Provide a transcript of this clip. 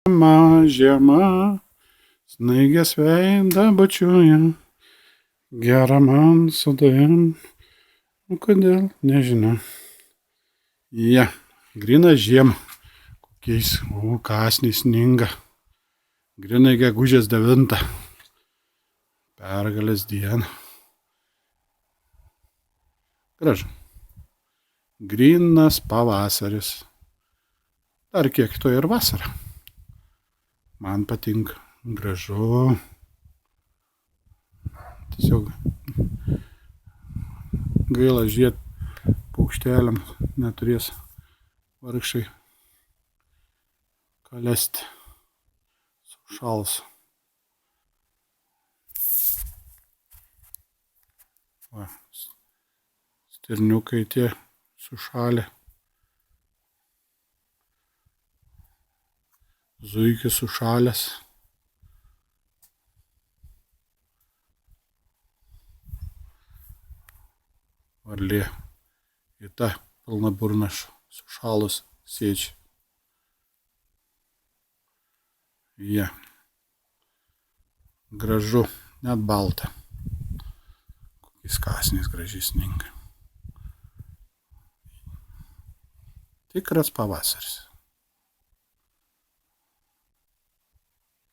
Žiema, snaigės veidą bučiuoja, gera man su tavim, kodėl, nežinau. Grina žiema, kokiais kąsniais sninga, grinai gegužės 9, pergalės diena. Gražu. Grynas pavasaris. Dar kiek to ir vasara. Man patinka. Gražu. Tiesiog gaila žiūrėt paukšteliam, neturės vargšai kalesti. Sušals. Va, stirniukai tie sušalę. Zuikis sušalęs. Varlė į tą pilną burną sušalus sėdžiu. Gražu, net balta. Kokiais kąsniais gražiai sninga. Tikras pavasaris.